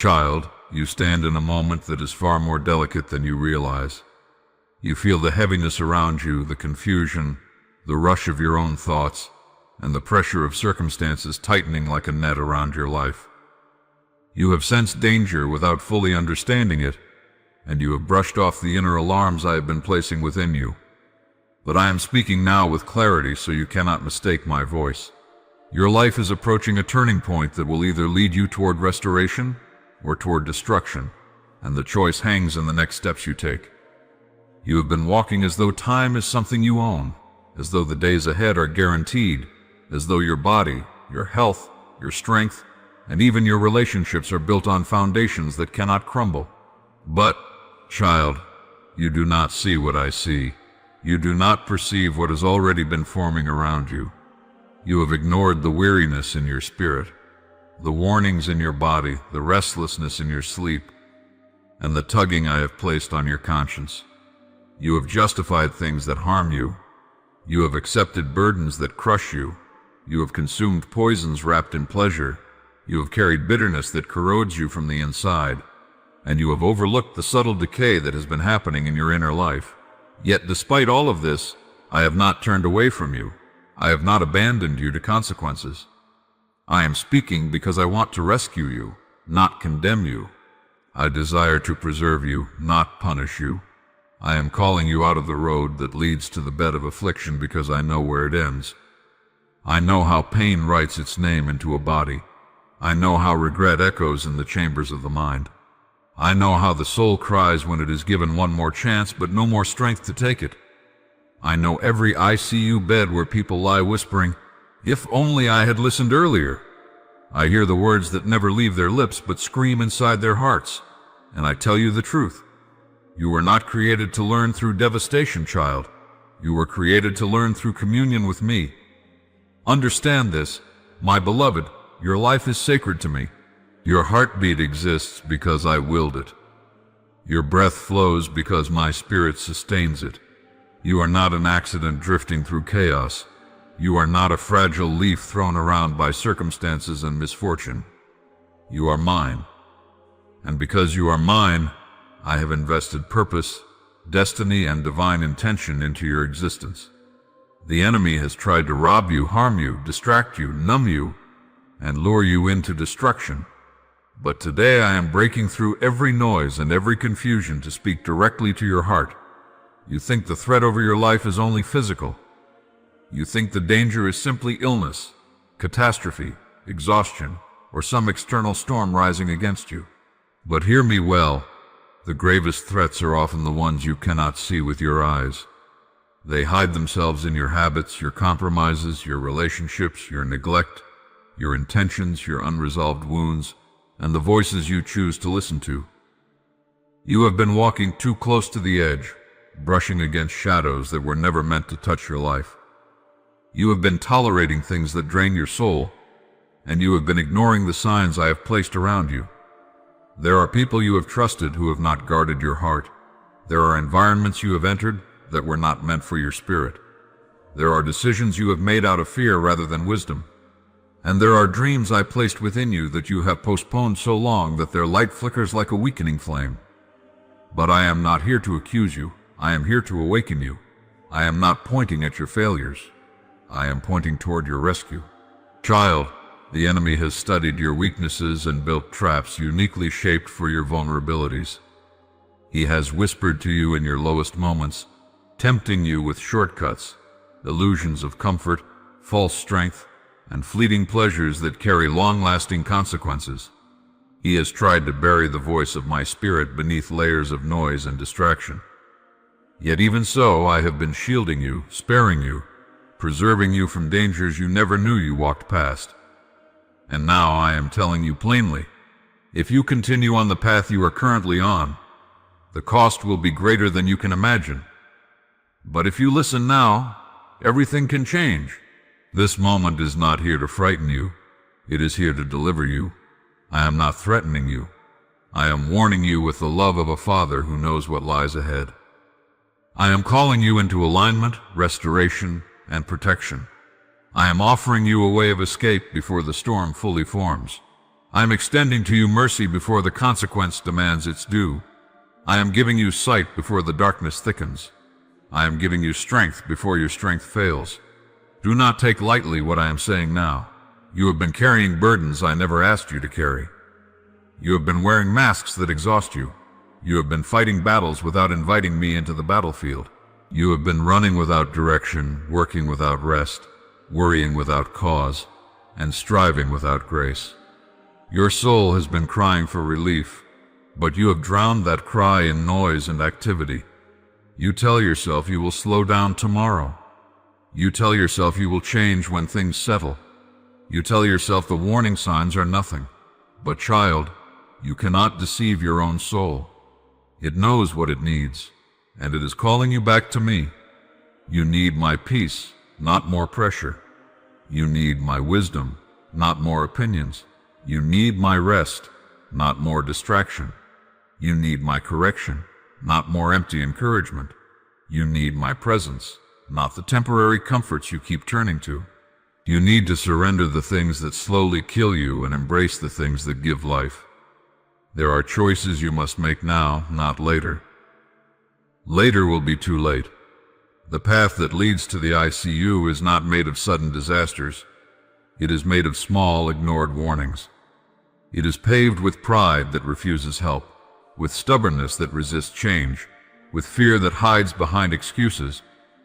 Child, you stand in a moment that is far more delicate than you realize. You feel the heaviness around you, the confusion, the rush of your own thoughts, and the pressure of circumstances tightening like a net around your life. You have sensed danger without fully understanding it, and you have brushed off the inner alarms I have been placing within you. But I am speaking now with clarity so you cannot mistake my voice. Your life is approaching a turning point that will either lead you toward restoration or toward destruction, and the choice hangs in the next steps you take. You have been walking as though time is something you own, as though the days ahead are guaranteed, as though your body, your health, your strength, and even your relationships are built on foundations that cannot crumble. But, child, you do not see what I see. You do not perceive what has already been forming around you. You have ignored the weariness in your spirit, the warnings in your body, the restlessness in your sleep, and the tugging I have placed on your conscience. You have justified things that harm you. You have accepted burdens that crush you. You have consumed poisons wrapped in pleasure. You have carried bitterness that corrodes you from the inside, and you have overlooked the subtle decay that has been happening in your inner life. Yet despite all of this, I have not turned away from you. I have not abandoned you to consequences. I am speaking because I want to rescue you, not condemn you. I desire to preserve you, not punish you. I am calling you out of the road that leads to the bed of affliction because I know where it ends. I know how pain writes its name into a body. I know how regret echoes in the chambers of the mind. I know how the soul cries when it is given one more chance but no more strength to take it. I know every ICU bed where people lie whispering, "If only I had listened earlier." I hear the words that never leave their lips but scream inside their hearts. And I tell you the truth. You were not created to learn through devastation, child. You were created to learn through communion with me. Understand this, my beloved, your life is sacred to me. Your heartbeat exists because I willed it. Your breath flows because my spirit sustains it. You are not an accident drifting through chaos. You are not a fragile leaf thrown around by circumstances and misfortune. You are mine. And because you are mine, I have invested purpose, destiny, and divine intention into your existence. The enemy has tried to rob you, harm you, distract you, numb you, and lure you into destruction. But today I am breaking through every noise and every confusion to speak directly to your heart. You think the threat over your life is only physical. You think the danger is simply illness, catastrophe, exhaustion, or some external storm rising against you. But hear me well, the gravest threats are often the ones you cannot see with your eyes. They hide themselves in your habits, your compromises, your relationships, your neglect, your intentions, your unresolved wounds, and the voices you choose to listen to. You have been walking too close to the edge, brushing against shadows that were never meant to touch your life. You have been tolerating things that drain your soul, and you have been ignoring the signs I have placed around you. There are people you have trusted who have not guarded your heart. There are environments you have entered that were not meant for your spirit. There are decisions you have made out of fear rather than wisdom. And there are dreams I placed within you that you have postponed so long that their light flickers like a weakening flame. But I am not here to accuse you. I am here to awaken you. I am not pointing at your failures. I am pointing toward your rescue. Child, the enemy has studied your weaknesses and built traps uniquely shaped for your vulnerabilities. He has whispered to you in your lowest moments, tempting you with shortcuts, illusions of comfort, false strength, and fleeting pleasures that carry long-lasting consequences. He has tried to bury the voice of my spirit beneath layers of noise and distraction. Yet even so, I have been shielding you, sparing you, preserving you from dangers you never knew you walked past. And now I am telling you plainly, if you continue on the path you are currently on, the cost will be greater than you can imagine. But if you listen now, everything can change. This moment is not here to frighten you. It is here to deliver you. I am not threatening you. I am warning you with the love of a father who knows what lies ahead. I am calling you into alignment, restoration, and protection. I am offering you a way of escape before the storm fully forms. I am extending to you mercy before the consequence demands its due. I am giving you sight before the darkness thickens. I am giving you strength before your strength fails. Do not take lightly what I am saying now. You have been carrying burdens I never asked you to carry. You have been wearing masks that exhaust you. You have been fighting battles without inviting me into the battlefield. You have been running without direction, working without rest, worrying without cause, and striving without grace. Your soul has been crying for relief, but you have drowned that cry in noise and activity. You tell yourself you will slow down tomorrow. You tell yourself you will change when things settle. You tell yourself the warning signs are nothing. But child, you cannot deceive your own soul. It knows what it needs, and it is calling you back to me. You need my peace, not more pressure. You need my wisdom, not more opinions. You need my rest, not more distraction. You need my correction, not more empty encouragement. You need my presence, not the temporary comforts you keep turning to. You need to surrender the things that slowly kill you and embrace the things that give life. There are choices you must make now, not later. Later will be too late. The path that leads to the ICU is not made of sudden disasters. It is made of small, ignored warnings. It is paved with pride that refuses help, with stubbornness that resists change, with fear that hides behind excuses,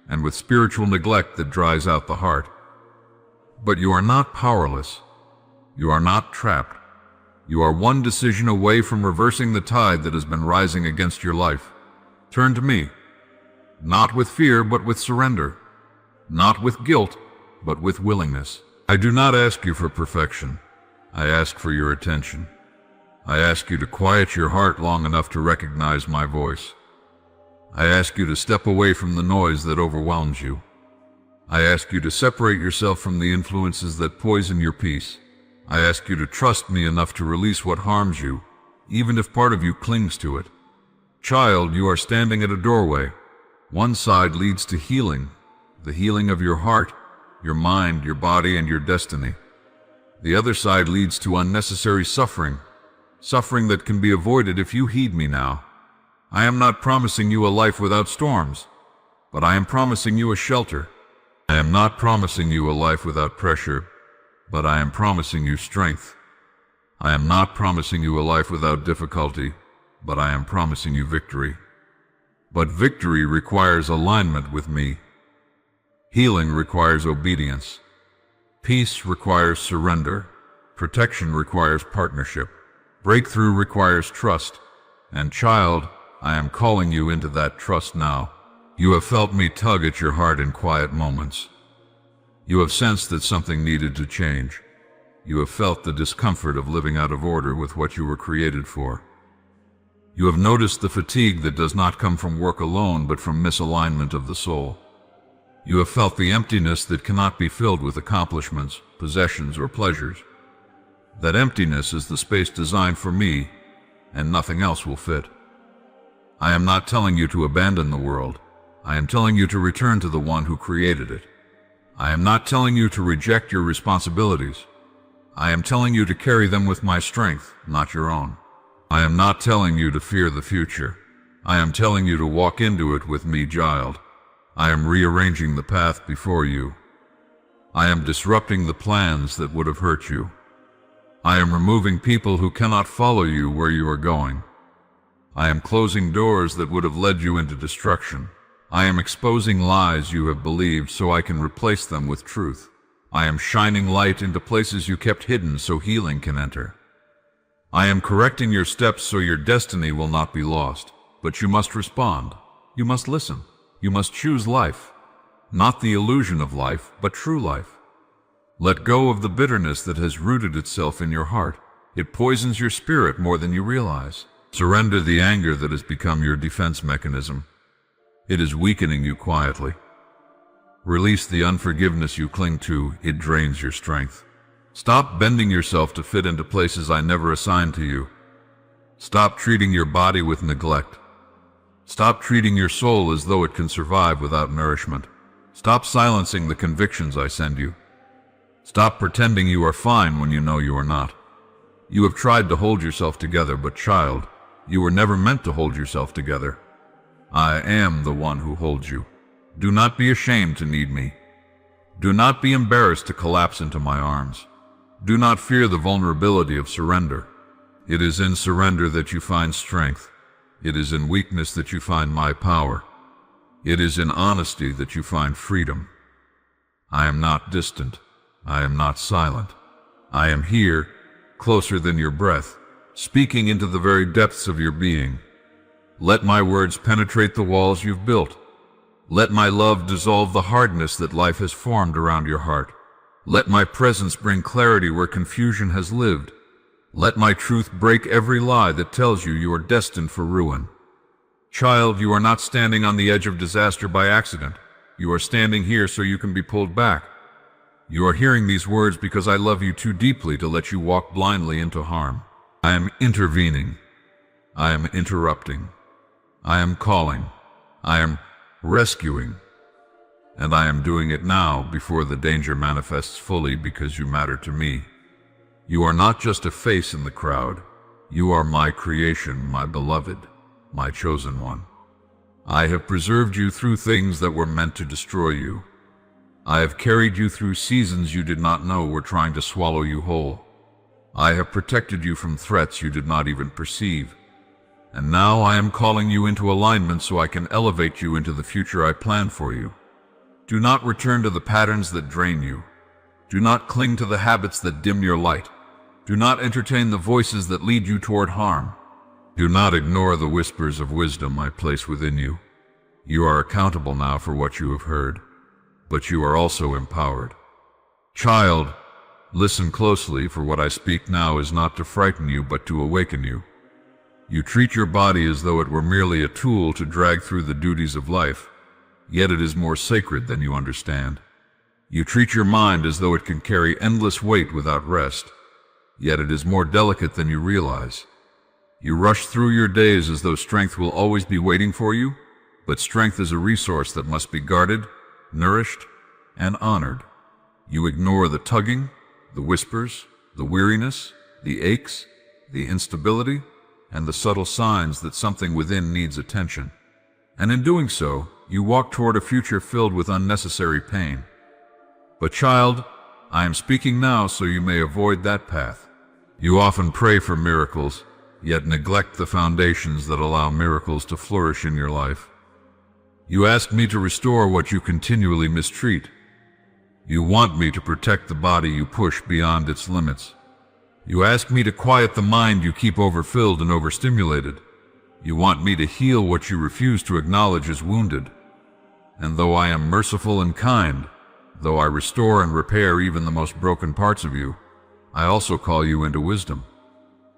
and with spiritual neglect that dries out the heart. But you are not powerless. You are not trapped. You are one decision away from reversing the tide that has been rising against your life. Turn to me, not with fear, but with surrender, not with guilt, but with willingness. I do not ask you for perfection. I ask for your attention. I ask you to quiet your heart long enough to recognize my voice. I ask you to step away from the noise that overwhelms you. I ask you to separate yourself from the influences that poison your peace. I ask you to trust me enough to release what harms you, even if part of you clings to it. Child, you are standing at a doorway. One side leads to healing, the healing of your heart, your mind, your body, and your destiny. The other side leads to unnecessary suffering, suffering that can be avoided if you heed me now. I am not promising you a life without storms, but I am promising you a shelter. I am not promising you a life without pressure, but I am promising you strength. I am not promising you a life without difficulty, but I am promising you victory. But victory requires alignment with me. Healing requires obedience. Peace requires surrender. Protection requires partnership. Breakthrough requires trust. And child, I am calling you into that trust now. You have felt me tug at your heart in quiet moments. You have sensed that something needed to change. You have felt the discomfort of living out of order with what you were created for. You have noticed the fatigue that does not come from work alone, but from misalignment of the soul. You have felt the emptiness that cannot be filled with accomplishments, possessions, or pleasures. That emptiness is the space designed for me, and nothing else will fit. I am not telling you to abandon the world. I am telling you to return to the one who created it. I am not telling you to reject your responsibilities. I am telling you to carry them with my strength, not your own. I am not telling you to fear the future. I am telling you to walk into it with me, child. I am rearranging the path before you. I am disrupting the plans that would have hurt you. I am removing people who cannot follow you where you are going. I am closing doors that would have led you into destruction. I am exposing lies you have believed so I can replace them with truth. I am shining light into places you kept hidden so healing can enter. I am correcting your steps so your destiny will not be lost. But you must respond. You must listen. You must choose life. Not the illusion of life, but true life. Let go of the bitterness that has rooted itself in your heart. It poisons your spirit more than you realize. Surrender the anger that has become your defense mechanism. It is weakening you quietly. Release the unforgiveness you cling to. It drains your strength. Stop bending yourself to fit into places I never assigned to you. Stop treating your body with neglect. Stop treating your soul as though it can survive without nourishment. Stop silencing the convictions I send you. Stop pretending you are fine when you know you are not. You have tried to hold yourself together, but child, you were never meant to hold yourself together. I am the one who holds you. Do not be ashamed to need me. Do not be embarrassed to collapse into my arms. Do not fear the vulnerability of surrender. It is in surrender that you find strength. It is in weakness that you find my power. It is in honesty that you find freedom. I am not distant. I am not silent. I am here, closer than your breath, speaking into the very depths of your being. Let my words penetrate the walls you've built. Let my love dissolve the hardness that life has formed around your heart. Let my presence bring clarity where confusion has lived. Let my truth break every lie that tells you are destined for ruin. Child, you are not standing on the edge of disaster by accident. You are standing here so you can be pulled back. You are hearing these words because I love you too deeply to let you walk blindly into harm. I am intervening. I am interrupting. I am calling. I am rescuing. And I am doing it now before the danger manifests fully because you matter to me. You are not just a face in the crowd. You are my creation, my beloved, my chosen one. I have preserved you through things that were meant to destroy you. I have carried you through seasons you did not know were trying to swallow you whole. I have protected you from threats you did not even perceive. And now I am calling you into alignment so I can elevate you into the future I plan for you. Do not return to the patterns that drain you. Do not cling to the habits that dim your light. Do not entertain the voices that lead you toward harm. Do not ignore the whispers of wisdom I place within you. You are accountable now for what you have heard, but you are also empowered. Child, listen closely, for what I speak now is not to frighten you, but to awaken you. You treat your body as though it were merely a tool to drag through the duties of life, yet it is more sacred than you understand. You treat your mind as though it can carry endless weight without rest, yet it is more delicate than you realize. You rush through your days as though strength will always be waiting for you, but strength is a resource that must be guarded, nourished, and honored. You ignore the tugging, the whispers, the weariness, the aches, the instability, and the subtle signs that something within needs attention. And in doing so, you walk toward a future filled with unnecessary pain. But child, I am speaking now so you may avoid that path. You often pray for miracles, yet neglect the foundations that allow miracles to flourish in your life. You ask me to restore what you continually mistreat. You want me to protect the body you push beyond its limits. You ask me to quiet the mind you keep overfilled and overstimulated. You want me to heal what you refuse to acknowledge as wounded. And though I am merciful and kind, though I restore and repair even the most broken parts of you, I also call you into wisdom.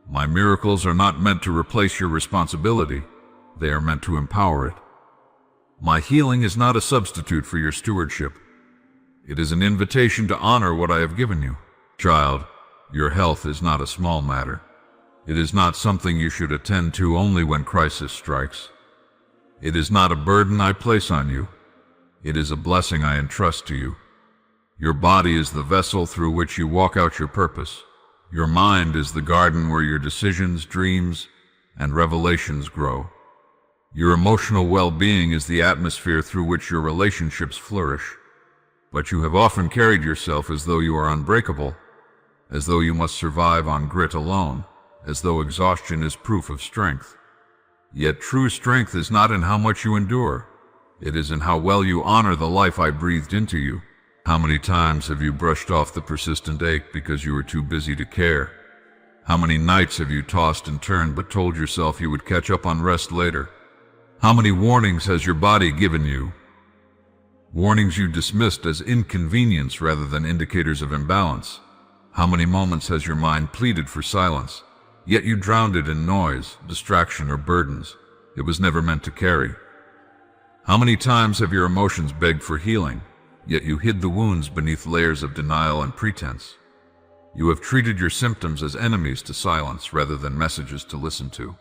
My miracles are not meant to replace your responsibility. They are meant to empower it. My healing is not a substitute for your stewardship. It is an invitation to honor what I have given you. Child, your health is not a small matter. It is not something you should attend to only when crisis strikes. It is not a burden I place on you. It is a blessing I entrust to you. Your body is the vessel through which you walk out your purpose. Your mind is the garden where your decisions, dreams, and revelations grow. Your emotional well-being is the atmosphere through which your relationships flourish. But you have often carried yourself as though you are unbreakable, as though you must survive on grit alone, as though exhaustion is proof of strength. Yet true strength is not in how much you endure. It is in how well you honor the life I breathed into you. How many times have you brushed off the persistent ache because you were too busy to care? How many nights have you tossed and turned but told yourself you would catch up on rest later? How many warnings has your body given you? Warnings you dismissed as inconvenience rather than indicators of imbalance. How many moments has your mind pleaded for silence, yet you drowned it in noise, distraction, or burdens it was never meant to carry? How many times have your emotions begged for healing, yet you hid the wounds beneath layers of denial and pretense? You have treated your symptoms as enemies to silence rather than messages to listen to.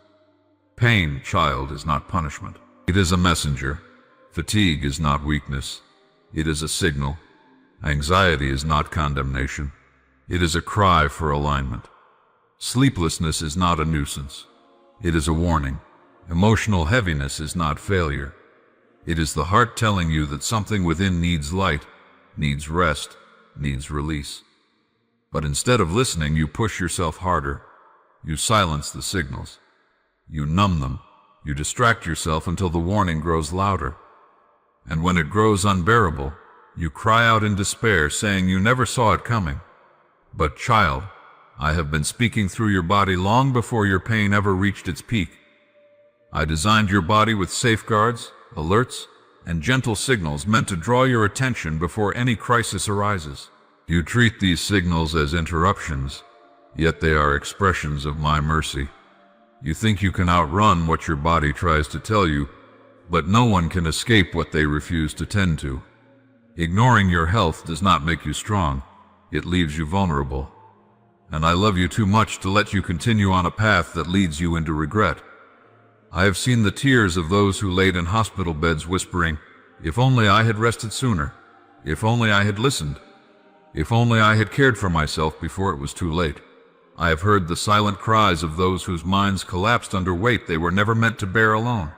Pain, child, is not punishment. It is a messenger. Fatigue is not weakness. It is a signal. Anxiety is not condemnation. It is a cry for alignment. Sleeplessness is not a nuisance. It is a warning. Emotional heaviness is not failure. It is the heart telling you that something within needs light, needs rest, needs release. But instead of listening, you push yourself harder. You silence the signals. You numb them. You distract yourself until the warning grows louder. And when it grows unbearable, you cry out in despair, saying you never saw it coming. But child, I have been speaking through your body long before your pain ever reached its peak. I designed your body with safeguards, alerts, and gentle signals meant to draw your attention before any crisis arises. You treat these signals as interruptions, yet they are expressions of my mercy. You think you can outrun what your body tries to tell you, but no one can escape what they refuse to tend to. Ignoring your health does not make you strong, it leaves you vulnerable. And I love you too much to let you continue on a path that leads you into regret. I have seen the tears of those who laid in hospital beds whispering, "If only I had rested sooner. If only I had listened. If only I had cared for myself before it was too late." I have heard the silent cries of those whose minds collapsed under weight they were never meant to bear alone.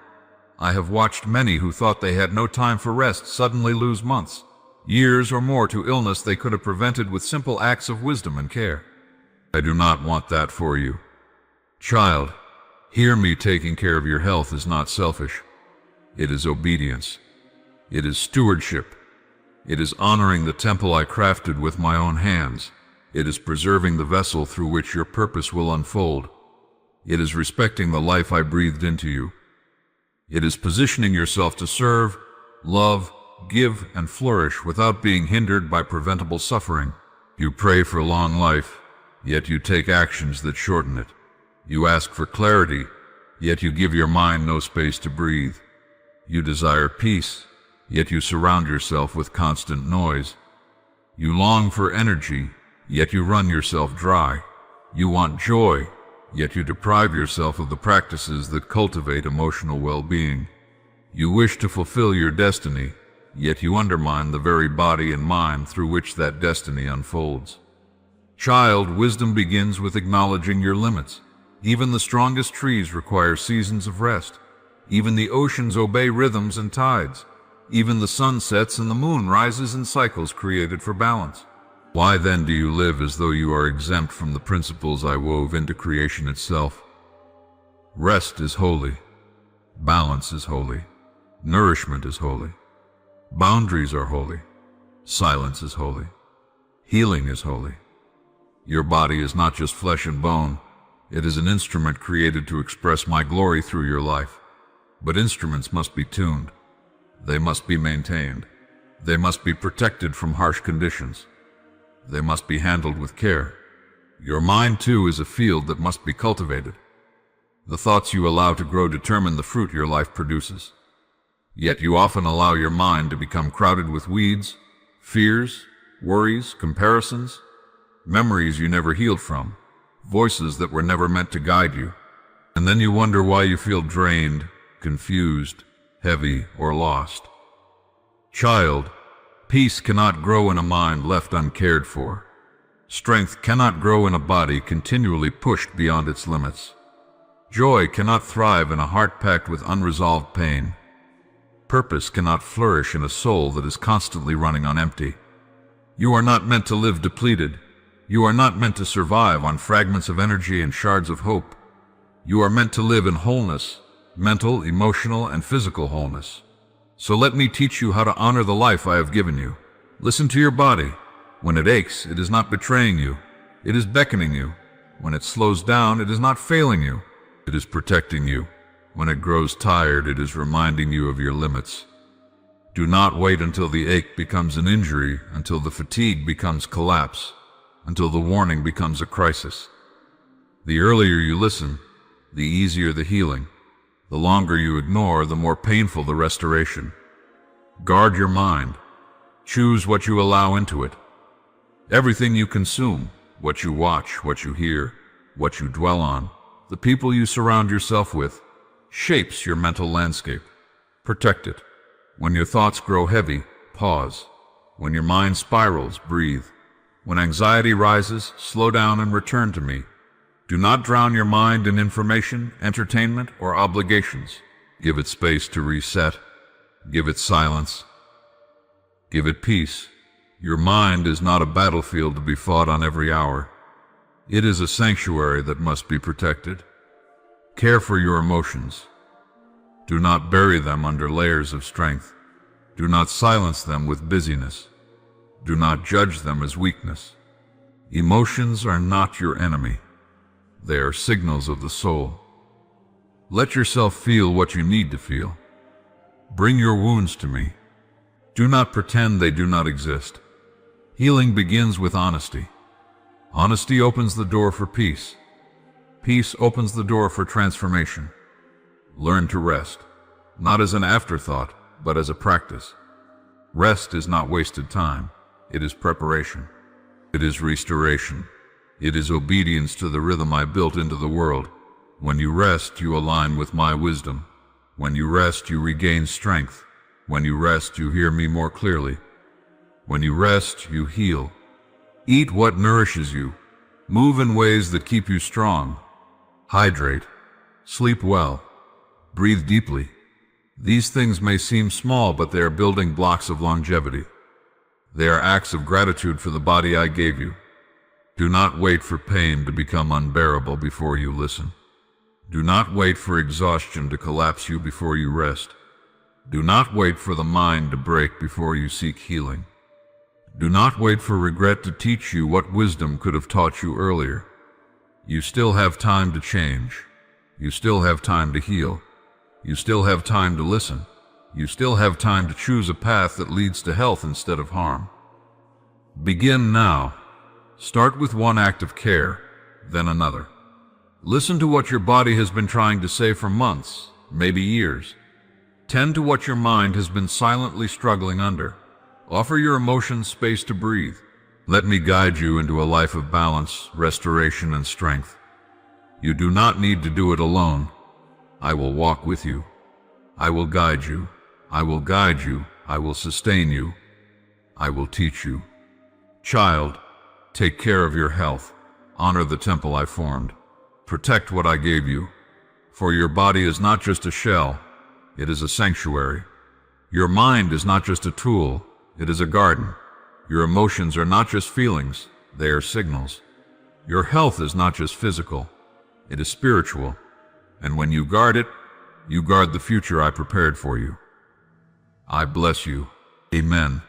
I have watched many who thought they had no time for rest suddenly lose months, years or more to illness they could have prevented with simple acts of wisdom and care. I do not want that for you. Child, hear me. Taking care of your health is not selfish. It is obedience. It is stewardship. It is honoring the temple I crafted with my own hands. It is preserving the vessel through which your purpose will unfold. It is respecting the life I breathed into you. It is positioning yourself to serve, love, give, and flourish without being hindered by preventable suffering. You pray for long life, yet you take actions that shorten it. You ask for clarity, yet you give your mind no space to breathe. You desire peace, yet you surround yourself with constant noise. You long for energy, yet you run yourself dry. You want joy, yet you deprive yourself of the practices that cultivate emotional well-being. You wish to fulfill your destiny, yet you undermine the very body and mind through which that destiny unfolds. Child, wisdom begins with acknowledging your limits. Even the strongest trees require seasons of rest. Even the oceans obey rhythms and tides. Even the sun sets and the moon rises in cycles created for balance. Why then do you live as though you are exempt from the principles I wove into creation itself? Rest is holy. Balance is holy. Nourishment is holy. Boundaries are holy. Silence is holy. Healing is holy. Your body is not just flesh and bone. It is an instrument created to express my glory through your life. But instruments must be tuned. They must be maintained. They must be protected from harsh conditions. They must be handled with care. Your mind, too, is a field that must be cultivated. The thoughts you allow to grow determine the fruit your life produces. Yet you often allow your mind to become crowded with weeds, fears, worries, comparisons, memories you never healed from, voices that were never meant to guide you. And then you wonder why you feel drained, confused, heavy, or lost. Child, peace cannot grow in a mind left uncared for. Strength cannot grow in a body continually pushed beyond its limits. Joy cannot thrive in a heart packed with unresolved pain. Purpose cannot flourish in a soul that is constantly running on empty. You are not meant to live depleted. You are not meant to survive on fragments of energy and shards of hope. You are meant to live in wholeness, mental, emotional, and physical wholeness. So let me teach you how to honor the life I have given you. Listen to your body. When it aches, it is not betraying you. It is beckoning you. When it slows down, it is not failing you. It is protecting you. When it grows tired, it is reminding you of your limits. Do not wait until the ache becomes an injury, until the fatigue becomes collapse, until the warning becomes a crisis. The earlier you listen, the easier the healing. The longer you ignore, the more painful the restoration. Guard your mind. Choose what you allow into it. Everything you consume, what you watch, what you hear, what you dwell on, the people you surround yourself with, shapes your mental landscape. Protect it. When your thoughts grow heavy, pause. When your mind spirals, breathe. When anxiety rises, slow down and return to me. Do not drown your mind in information, entertainment, or obligations. Give it space to reset. Give it silence. Give it peace. Your mind is not a battlefield to be fought on every hour. It is a sanctuary that must be protected. Care for your emotions. Do not bury them under layers of strength. Do not silence them with busyness. Do not judge them as weakness. Emotions are not your enemy. They are signals of the soul. Let yourself feel what you need to feel. Bring your wounds to me. Do not pretend they do not exist. Healing begins with honesty. Honesty opens the door for peace. Peace opens the door for transformation. Learn to rest, not as an afterthought, but as a practice. Rest is not wasted time. It is preparation. It is restoration. It is obedience to the rhythm I built into the world. When you rest, you align with my wisdom. When you rest, you regain strength. When you rest, you hear me more clearly. When you rest, you heal. Eat what nourishes you. Move in ways that keep you strong. Hydrate. Sleep well. Breathe deeply. These things may seem small, but they are building blocks of longevity. They are acts of gratitude for the body I gave you. Do not wait for pain to become unbearable before you listen. Do not wait for exhaustion to collapse you before you rest. Do not wait for the mind to break before you seek healing. Do not wait for regret to teach you what wisdom could have taught you earlier. You still have time to change. You still have time to heal. You still have time to listen. You still have time to choose a path that leads to health instead of harm. Begin now. Start with one act of care, then another. Listen to what your body has been trying to say for months, maybe years. Tend to what your mind has been silently struggling under. Offer your emotions space to breathe. Let me guide you into a life of balance, restoration, and strength. You do not need to do it alone. I will walk with you. I will guide you. I will guide you. I will sustain you. I will teach you. Child, take care of your health. Honor the temple I formed. Protect what I gave you. For your body is not just a shell, it is a sanctuary. Your mind is not just a tool, it is a garden. Your emotions are not just feelings, they are signals. Your health is not just physical, it is spiritual. And when you guard it, you guard the future I prepared for you. I bless you. Amen.